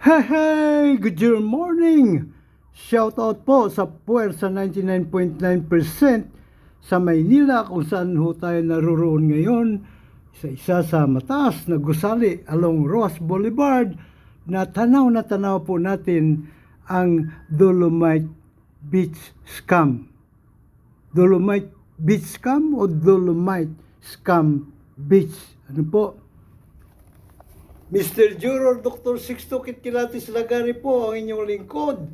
Hey! Good morning! Shoutout po sa Puwersa 99.9% sa Maynila kung saan ho tayo naroon ngayon sa isa sa mataas na gusali along Roas Boulevard na tanaw po natin ang Dolomite Beach Scam. Dolomite Beach Scam o Dolomite Scam Beach? Ano po? Mr. Juror Dr. Sixto Kitkilatis Lagari po ang inyong lingkod.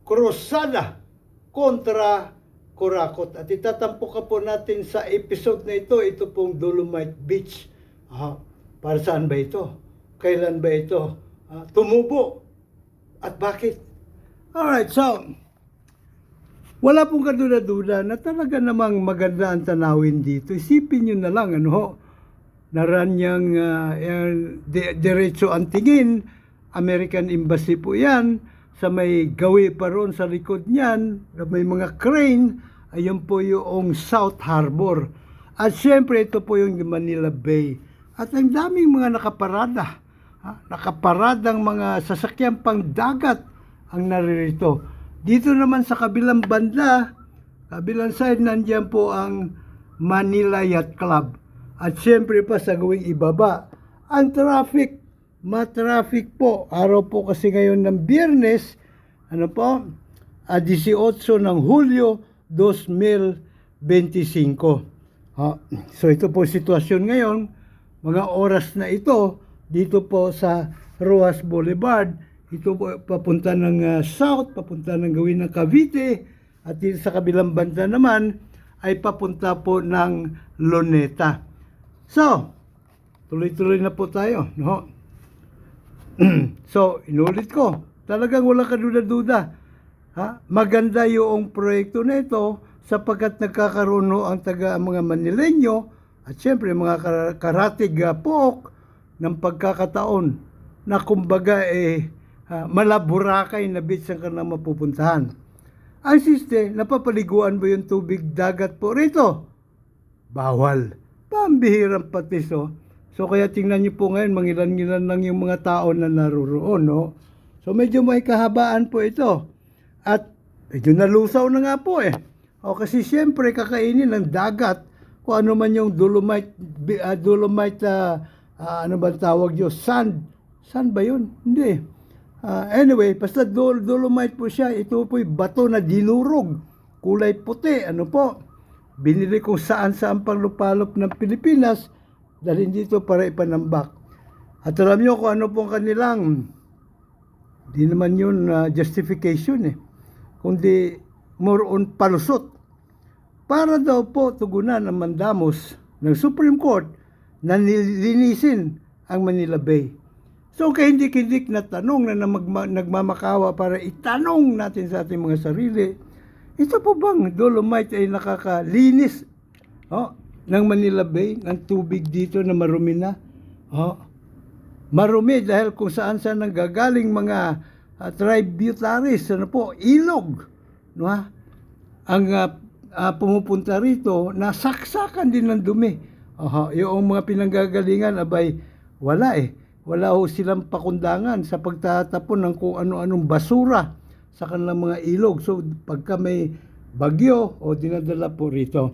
Krusada kontra Kurakot. At itatampok po natin sa episode na ito pong Dolomite Beach. Para saan ba ito? Kailan ba ito tumubo? At bakit? Alright, so, wala pong kaduda-duda na talaga namang maganda ang tanawin dito. Isipin nyo na lang, naranyang diretso ang tingin, American Embassy po yan, sa may gawi pa ron sa likod niyan, na may mga crane, ayun po yung South Harbor. At syempre ito po yung Manila Bay. At ang daming mga nakaparada, nakaparadang mga sasakyan pang dagat ang naririto. Dito naman sa kabilang banda, kabilang side, nandiyan po ang Manila Yacht Club. At syempre pa sa gawing ibaba, ang traffic, matraffic po. Araw po kasi ngayon ng Biyernes, 18 ng Hulyo 2025. So ito po sitwasyon ngayon, mga oras na ito, dito po sa Roas Boulevard. Ito po papunta ng south, papunta ng gawin ng Cavite, at dito sa kabilang banda naman ay papunta po ng Luneta. So, tuloy-tuloy na po tayo, no? So, inulit ko, talagang walang kaduda-duda. Maganda yung proyekto na ito sapagkat nagkakaroon ang mga Manileño at syempre mga karatig pook ng pagkakataon na kumbaga malaburakay na beach ang kanilang mapupuntahan. Ang siste, napapaliguan ba yung tubig dagat po rito? Bawal. Pambihirang patis, oh. So kaya tingnan niyo po ngayon, mangilan-ngilan lang yung mga tao na naroon, no? So medyo may kahabaan po ito. At medyo nalusaw na nga po kasi siyempre kakainin ng dagat kung ano man yung Dolomite, ano ba tawag nyo? Sand ba yun? Hindi. Anyway, basta Dolomite po siya. Ito po'y bato na dinurog. Kulay puti, binili kung saan-saan pang lupalop ng Pilipinas dahil dito para ipanambak. At alam nyo kung ano pong kanilang, di naman yun justification kundi more on palusot. Para daw po tugunan ang mandamos ng Supreme Court na nilinisin ang Manila Bay. So kahindik-hindik na tanong na nagmamakawa para itanong natin sa ating mga sarili, ito po bang Dolomite ay nakakalinis ng Manila Bay, ng tubig dito na marumi na? Marumi dahil kung saan-saan nanggagaling mga tributaries, ilog. Ang pumupunta rito, nasaksakan din ng dumi. Yung mga pinanggagalingan, wala Wala ho silang pakundangan sa pagtatapon ng kung ano-anong basura sa kanilang mga ilog. So, pagka may bagyo, dinadala po rito.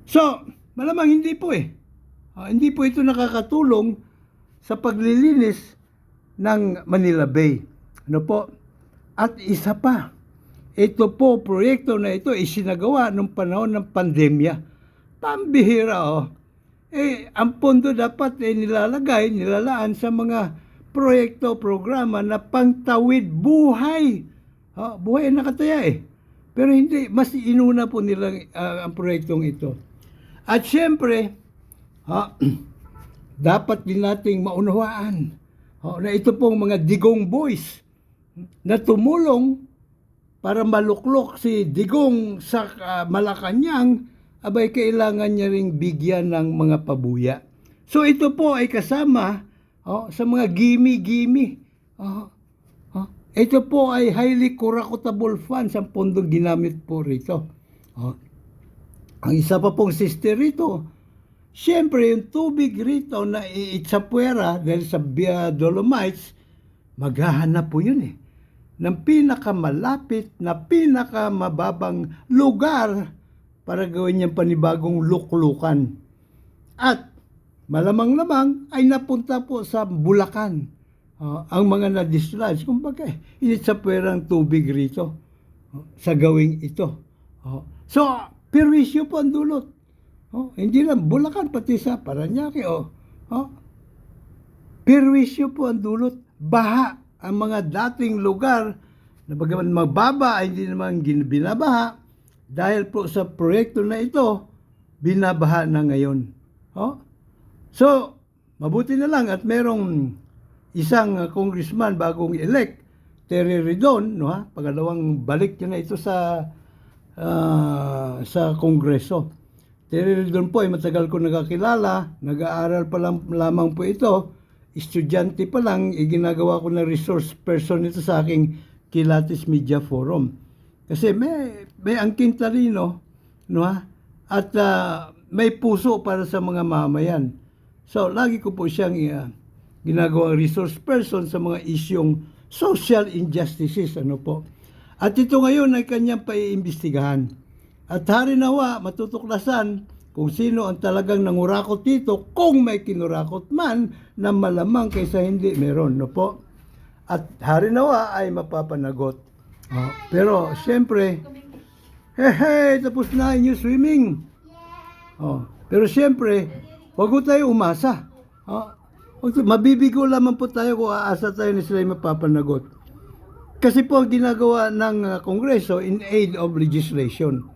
So, malamang hindi po hindi po ito nakakatulong sa paglilinis ng Manila Bay. At isa pa, ito po, proyekto na ito, isinagawa nung panahon ng pandemya. Pambihira, ang pondo dapat nilalaan sa mga proyekto, programa na pangtawid buhay. Buhay ang nakataya Pero hindi, mas inuna po nila ang proyektong ito. At syempre, dapat din nating maunawaan na ito pong mga Digong boys na tumulong para maluklok si Digong sa Malacanang, kailangan niya ring bigyan ng mga pabuya. So ito po ay kasama sa mga gimme. Ito po ay highly kurakotable funds ang pondong ginamit po rito. Ang isa pa pong sister rito, syempre yung tubig rito na iitsapwera dahil sa Dolomites, maghahanap po yun ng pinakamalapit na pinakamababang lugar para gawin niyang panibagong luklukan. At malamang-lamang ay napunta po sa Bulacan. Ang mga na-dislodge, kumbaga, init sa pwerang tubig rito sa gawing ito. So, perwisyo po ang dulot. Hindi lang Bulacan, pati sa Parañaque. Perwisyo po ang dulot. Baha ang mga dating lugar na bagaman mababa ay hindi naman binabaha dahil po sa proyekto na ito, binabaha na ngayon. So, mabuti na lang at merong isang congressman bagong elect, Terry Redon, pangalawang balik niya na ito sa Kongreso. Terry Redon po ay matagal ko nakakilala, nag-aaral pa lamang po ito, estudyante pa lang, ginagawa ko na resource person ito sa aking Kilatis Media Forum. Kasi may angking talino, at may puso para sa mga mamayan. So, lagi ko po siyang ginagawang resource person sa mga isyong social injustices. At ito ngayon ay kanyang paiimbestigahan. At harinawa, matutuklasan kung sino ang talagang nangurakot dito, kung may kinurakot man na malamang kaysa hindi meron. At harinawa ay mapapanagot. Pero siyempre, tapos na yung swimming. Pero siyempre, huwag ko tayo umasa. Mabibigo lamang po tayo kung aasa tayo na sila mapapanagot. Kasi po ang ginagawa ng Kongreso in aid of legislation,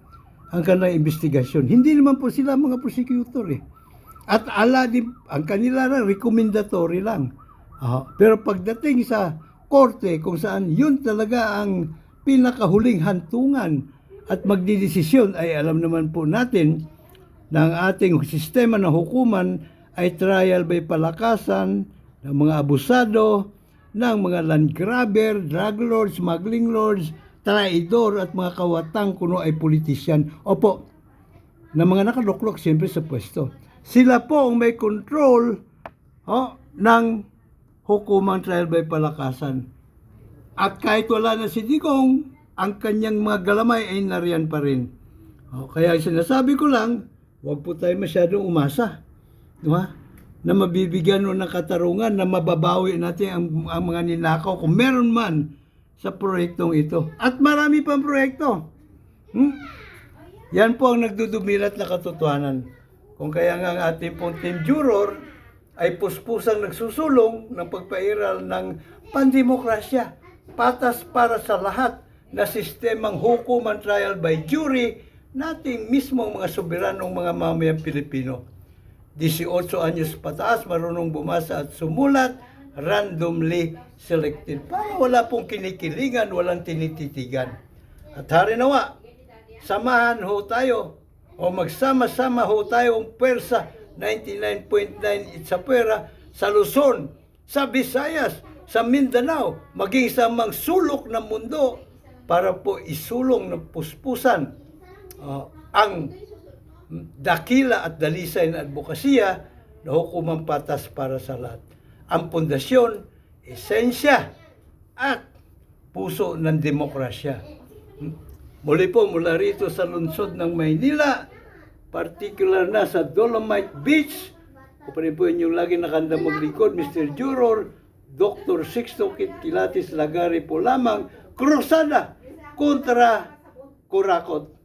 ang kanilang investigasyon. Hindi naman po sila mga prosecutor At ang kanila lang, recommendatory lang. Pero pagdating sa korte, kung saan yun talaga ang pinakahuling hantungan at magdidesisyon, ay alam naman po natin na ang ating sistema ng hukuman ay trial by palakasan ng mga abusado, ng mga land grabber, drug lords, smuggling lords, traidor at mga kawatang kuno ay politisyan. Opo, na mga nakaluklok siyempre sa pwesto. Sila po ang may control ng hukumang trial by palakasan. At kahit wala na si Digong, ang kanyang mga galamay ay nariyan pa rin. Kaya sinasabi ko lang, huwag po tayo masyadong umasa. Na mabibigyan ng katarungan na mababawi natin ang mga ninakaw kung meron man sa proyektong ito. At marami pang proyekto. Yan po ang nagdudumilat na katotohanan. Kung kaya nga ang ating pong team juror ay puspusang nagsusulong ng pagpairal ng pandemokrasya, patas para sa lahat na sistemang hukuman trial by jury nating mismong mga soberanong mga mamayang Pilipino. 18 anyos pataas, marunong bumasa at sumulat, randomly selected. Para wala pong kinikilingan, walang tinititigan. At harinawa, samahan ho tayo o magsama-sama ho tayo ang pwersa 99.9 sa pwera sa Luzon, sa Visayas, sa Mindanao, maging sa mga sulok ng mundo para po isulong ng puspusan ang dakila at dalisay na advokasya na hukumang patas para sa lahat. Ang pundasyon, esensya at puso ng demokrasya. Muli po mula rito sa lungsod ng Maynila, particular na sa Dolomite Beach, o pa rin po inyong lagi nakandang maglingkod, Mr. Juror, Dr. Sixto Kilatis Lagari po lamang, krusada kontra kurakot.